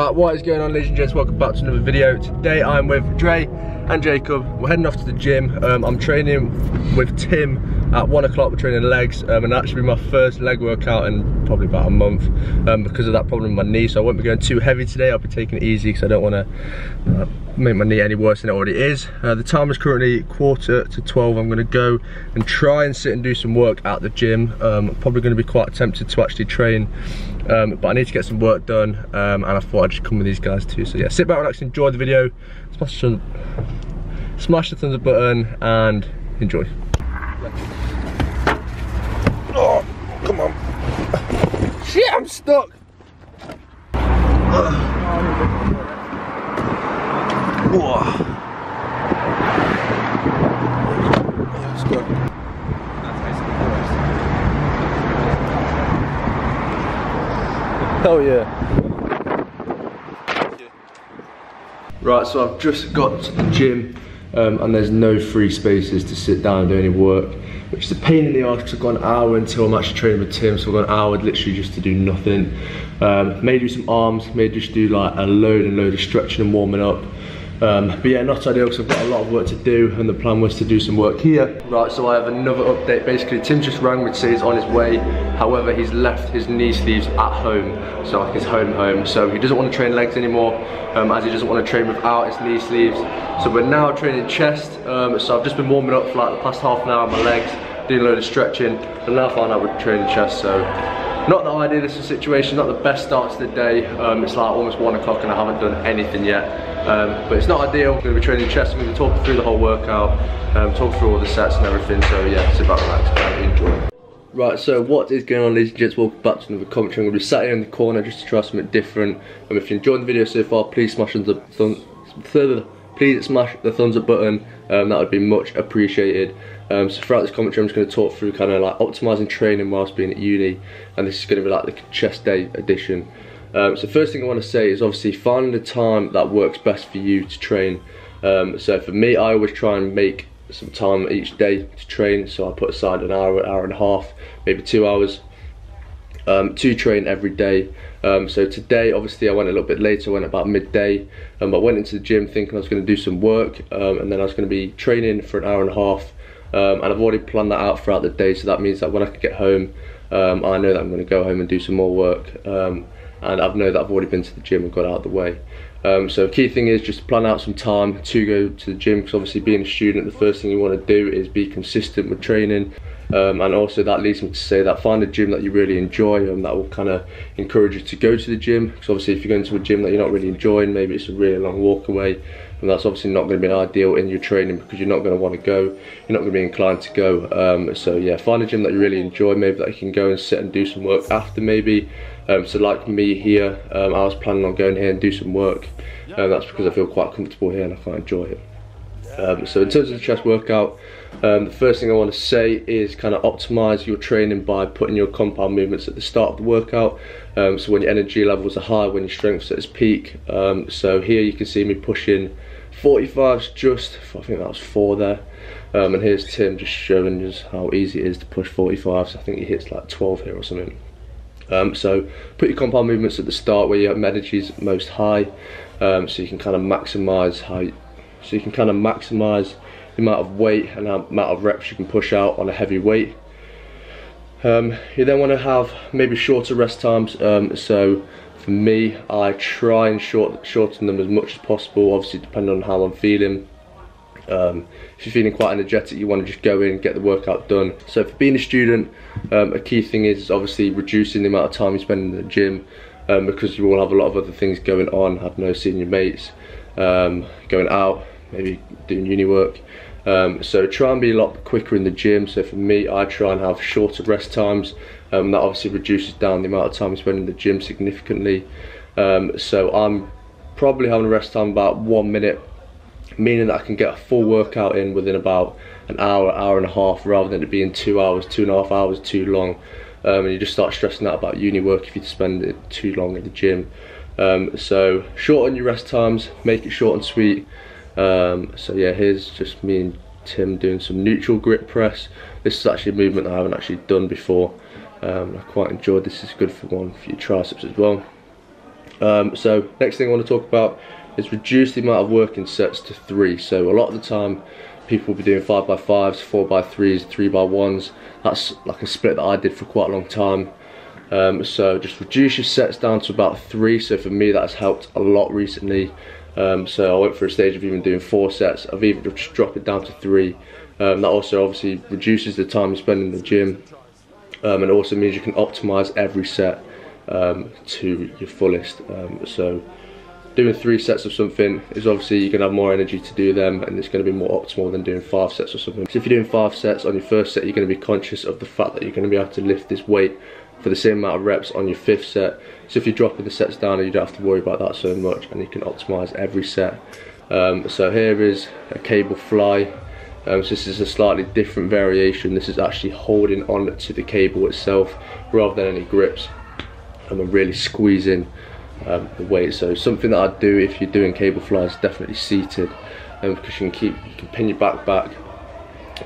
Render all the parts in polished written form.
Right, what is going on, ladies and gents? Welcome back to another video. Today I'm with Dre and Jacob. We're heading off to the gym. I'm training with Tim at 1 o'clock. We're training legs, and that should be my first leg workout in probably about a month because of that problem with my knee. So I won't be going too heavy today. I'll be taking it easy because I don't want to make my knee any worse than it already is. The time is currently 11:45. I'm going to go and try and sit and do some work at the gym. I'm probably going to be quite tempted to actually train, but I need to get some work done, and I thought I'd just come with these guys too. So yeah, sit back, relax, enjoy the video, smash the thumbs up button and enjoy. Oh, come on. Shit, I'm stuck. Let's go. Hell yeah. Right, so I've just got to the gym and there's no free spaces to sit down and do any work, which is a pain in the arse because I've got an hour until I'm actually training with Tim, so I've got an hour literally just to do nothing. May do some arms, may just do like a load of stretching and warming up. But yeah, not ideal because I've got a lot of work to do and the plan was to do some work here. Right, so I have another update. Basically, Tim just rang me to say he's on his way. However, he's left his knee sleeves at home, so like his home. So he doesn't want to train legs anymore, as he doesn't want to train without his knee sleeves. So we're now training chest. So I've just been warming up for like the past half an hour on my legs, doing a load of stretching, and now I found out we're training chest. So not the idealist situation, not the best start to the day. It's like almost 1 o'clock and I haven't done anything yet. But it's not ideal. I'm going to be training chest. I'm going to be talking through the whole workout, talk through all the sets and everything. So yeah, sit back, relax, and enjoy. Right, so what is going on, ladies and gents? Welcome back to another commentary. I'm going to be sat here in the corner just to try something different. If you enjoyed the video so far, please smash the thumbs up button. That would be much appreciated. So throughout this commentary I'm just going to talk through kind of like optimising training whilst being at uni, and this is going to be like the chest day edition. So first thing I want to say is obviously finding the time that works best for you to train. So for me, I always try and make some time each day to train, so I put aside an hour and a half, maybe 2 hours to train every day. So today obviously I went a little bit later, I went about midday. I went into the gym thinking I was going to do some work, and then I was going to be training for an hour and a half. And I've already planned that out throughout the day, so that means that when I can get home, I know that I'm going to go home and do some more work, and I know that I've already been to the gym and got out of the way. So the key thing is just to plan out some time to go to the gym, because obviously being a student, the first thing you want to do is be consistent with training. And also that leads me to say that find a gym that you really enjoy, and that will kind of encourage you to go to the gym. Because obviously if you're going to a gym that you're not really enjoying, maybe it's a really long walk away, and that's obviously not going to be ideal in your training, because you're not going to want to go, you're not going to be inclined to go. So yeah, find a gym that you really enjoy, maybe that you can go and sit and do some work after maybe. So like me here, I was planning on going here and do some work, and that's because I feel quite comfortable here and I quite enjoy it. So in terms of the chest workout, the first thing I want to say is kind of optimise your training by putting your compound movements at the start of the workout. So when your energy levels are high, when your strength's at its peak. So here you can see me pushing 45s, just, I think that was 4 there. And here's Tim just showing us how easy it is to push 45s. I think he hits like 12 here or something. So put your compound movements at the start where your energy is most high, so you can kind of maximise the amount of weight and the amount of reps you can push out on a heavy weight. You then want to have maybe shorter rest times. So for me, I try and shorten them as much as possible, obviously depending on how I'm feeling. If you're feeling quite energetic, you want to just go in and get the workout done. So for being a student, a key thing is obviously reducing the amount of time you spend in the gym, because you will have a lot of other things going on, having no seeing your mates, going out, maybe doing uni work. So try and be a lot quicker in the gym. So for me, I try and have shorter rest times. That obviously reduces down the amount of time you spend in the gym significantly. So I'm probably having a rest time about 1 minute, meaning that I can get a full workout in within about an hour and a half, rather than it being 2 hours, 2.5 hours too long. And you just start stressing out about uni work if you spend it too long in the gym. So shorten your rest times, make it short and sweet. So yeah, here's just me and Tim doing some neutral grip press. This is actually a movement I haven't actually done before. I quite enjoyed this. Is good for your triceps as well. So next thing I want to talk about is reduce the amount of working sets to 3. So a lot of the time people will be doing 5x5s, 4x3s, 3x1s. That's like a split that I did for quite a long time. So just reduce your sets down to about 3. So for me that has helped a lot recently. So I went for a stage of even doing 4 sets. I've even just dropped it down to 3. That also obviously reduces the time you spend in the gym, and also means you can optimize every set to your fullest. So doing 3 sets of something is obviously you're going to have more energy to do them, and it's going to be more optimal than doing 5 sets or something. So if you're doing 5 sets on your first set, you're going to be conscious of the fact that you're going to be able to lift this weight for the same amount of reps on your 5th set. So if you're dropping the sets down, you don't have to worry about that so much, and you can optimize every set. So here is a cable fly. So this is a slightly different variation. This is actually holding on to the cable itself rather than any grips, and we're really squeezing the weight. So something that I'd do if you're doing cable flies, definitely seated, because you can pin your back,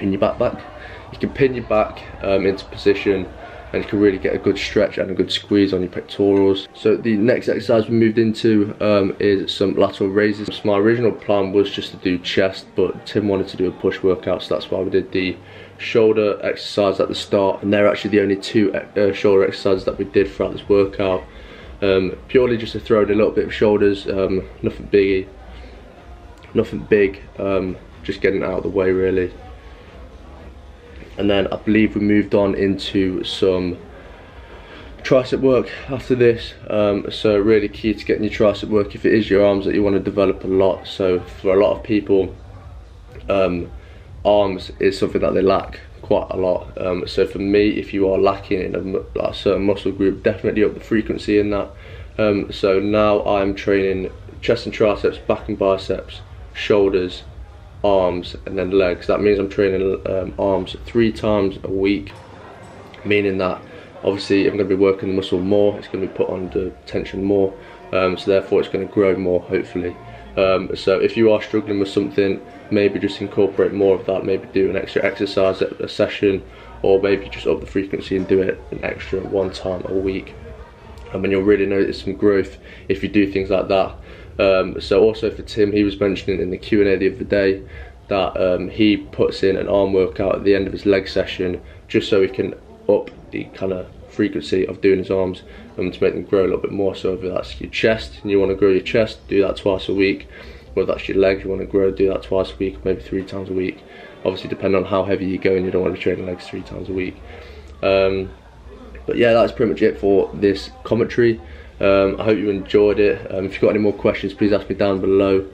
you can pin your back into position, and you can really get a good stretch and a good squeeze on your pectorals. So the next exercise we moved into is some lateral raises. So my original plan was just to do chest, but Tim wanted to do a push workout, so that's why we did the shoulder exercise at the start, and they're actually the only 2 shoulder exercises that we did throughout this workout. Purely just to throw in a little bit of shoulders, nothing big, just getting it out of the way really. And then I believe we moved on into some tricep work after this. So really key to getting your tricep work if it is your arms that you want to develop a lot. So for a lot of people, arms is something that they lack quite a lot. So for me, if you are lacking in a certain muscle group, definitely up the frequency in that. So now I'm training chest and triceps, back and biceps, shoulders, arms, and then legs. That means I'm training arms 3 times a week, meaning that obviously I'm going to be working the muscle more, it's going to be put under tension more, so therefore it's going to grow more, hopefully. So if you are struggling with something, maybe just incorporate more of that, maybe do an extra exercise at a session, or maybe just up the frequency and do it an extra 1 time a week. And you'll really notice some growth if you do things like that. So also for Tim, he was mentioning in the Q&A the other day that he puts in an arm workout at the end of his leg session, just so he can up the kind of frequency of doing his arms to make them grow a little bit more. So if that's your chest and you want to grow your chest, do that twice a week. Whether that's your legs you want to grow, do that twice a week, maybe 3 times a week. Obviously depending on how heavy you're going, you don't want to be training legs 3 times a week. But yeah, that's pretty much it for this commentary. I hope you enjoyed it. If you've got any more questions, please ask me down below.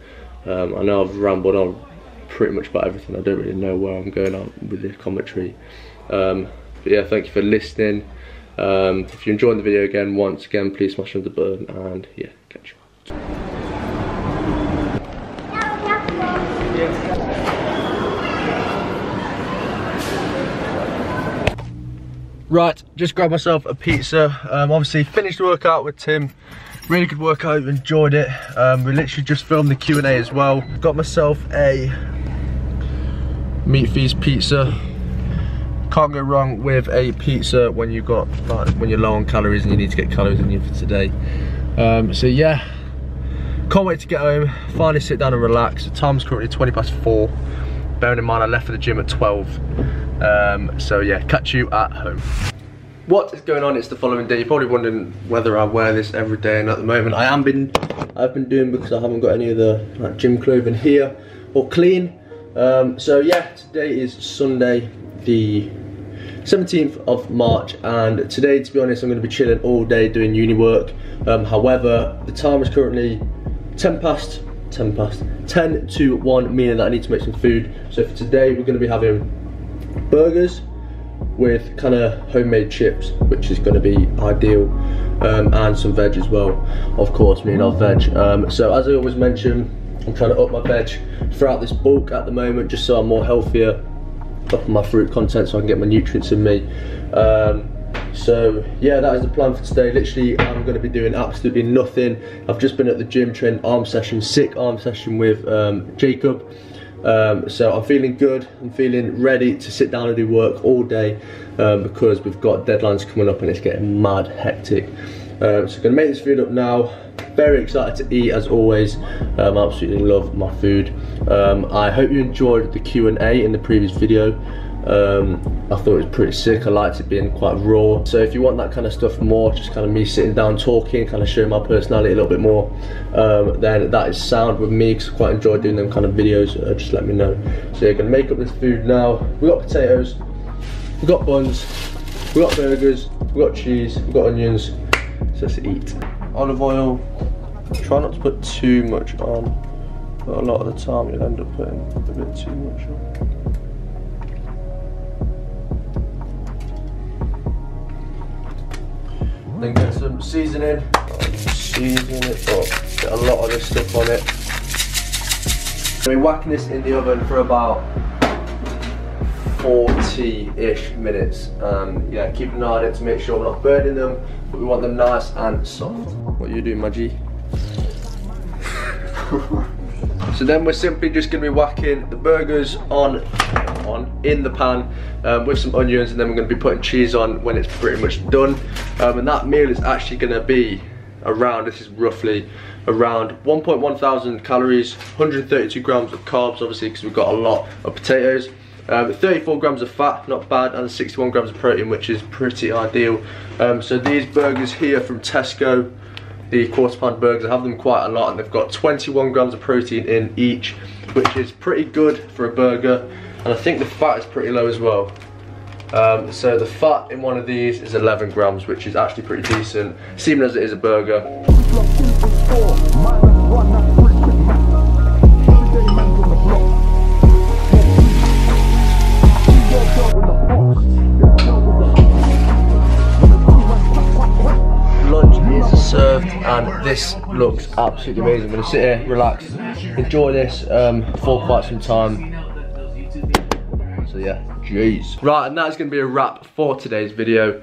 I know I've rambled on pretty much about everything. I don't really know where I'm going on with this commentary. But yeah, thank you for listening. If you enjoyed the video once again, please smash the button, and yeah, catch you. Right, just grabbed myself a pizza. Obviously finished the workout with Tim. Really good workout, enjoyed it. We literally just filmed the Q&A as well. Got myself a meat feast pizza. Can't go wrong with a pizza when you've got, like, when you're low on calories and you need to get calories in you for today. So yeah, can't wait to get home, finally sit down and relax. The time's currently 4:20. Bearing in mind I left for the gym at 12. So yeah, catch you at home. What is going on? It's the following day. You're probably wondering whether I wear this every day, and at the moment I've been doing, because I haven't got any of the like, gym clothing here or clean. So yeah, today is Sunday the 17th of March, and today, to be honest, I'm going to be chilling all day doing uni work. However, the time is currently 10 to 1, meaning that I need to make some food. So for today we're going to be having burgers with kind of homemade chips, which is going to be ideal, and some veg as well, of course, me and our veg. So as I always mention, I'm trying to up my veg throughout this bulk at the moment, just so I'm more healthier, up my fruit content so I can get my nutrients in me. So yeah, that is the plan for today. Literally, I'm going to be doing absolutely nothing. I've just been at the gym training arm session, sick arm session with Jacob. So I'm feeling good, I'm feeling ready to sit down and do work all day, because we've got deadlines coming up and it's getting mad hectic. So I'm going to make this food up now, very excited to eat as always. I absolutely love my food. I hope you enjoyed the Q&A in the previous video. I thought it was pretty sick. I liked it being quite raw. So if you want that kind of stuff more, just kind of me sitting down talking, kind of showing my personality a little bit more, then that is sound with me, because I quite enjoy doing them kind of videos. Just let me know. So you're gonna make up this food now. We got potatoes, we got buns, we got burgers, we got cheese, we got onions. So let's eat. Olive oil. Try not to put too much on, but a lot of the time you'll end up putting a bit too much on. Then get some seasoning, season it up, get a lot of this stuff on it. We're whacking this in the oven for about 40-ish minutes. Yeah, keep an eye on it to make sure we're not burning them, but we want them nice and soft. What are you doing, Maggie? So then we're simply just going to be whacking the burgers in the pan with some onions, and then we're going to be putting cheese on when it's pretty much done. And that meal is actually going to be around, this is roughly around 1.1 thousand calories, 132 grams of carbs, obviously because we've got a lot of potatoes, 34 grams of fat, not bad, and 61 grams of protein, which is pretty ideal. So these burgers here from Tesco, the quarter-pound burgers, I have them quite a lot, and they've got 21 grams of protein in each, which is pretty good for a burger. And I think the fat is pretty low as well. So the fat in one of these is 11 grams, which is actually pretty decent, seeing as it is a burger. Lunch is served, and this looks absolutely amazing. I'm going to sit here, relax, enjoy this for quite some time. So yeah, jeez. Right, and that's going to be a wrap for today's video.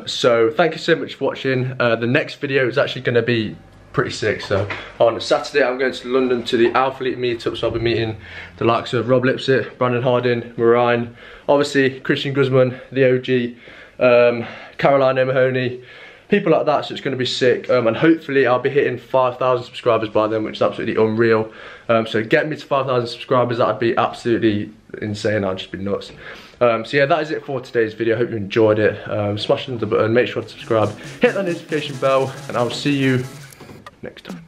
So thank you so much for watching. The next video is actually going to be pretty sick. So on Saturday I'm going to London to the Alpha Elite meetup, so I'll be meeting the likes of Rob Lipsett, Brandon Harding, Marine, obviously Christian Guzman, the OG, Caroline O'Mahony, people like that. So it's going to be sick, and hopefully I'll be hitting 5,000 subscribers by then, which is absolutely unreal. So get me to 5,000 subscribers, that'd be absolutely insane. I'd just be nuts. So yeah, that is it for today's video. Hope you enjoyed it. Smash the button, make sure to subscribe, hit that notification bell, and I'll see you next time.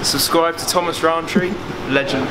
Subscribe to Thomas Roundtree, legend.